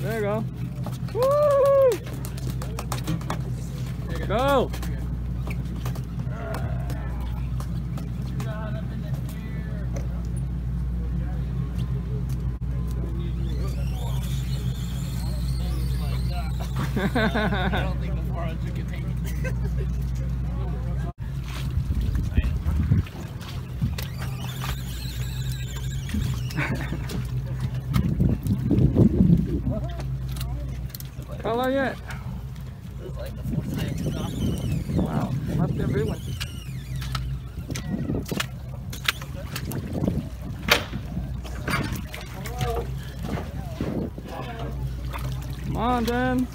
There you go. Woo! Go! I don't think the 400 can take it. Color yet? This is like the 4th day it's off. Wow, must be a big one. Come on, Dan.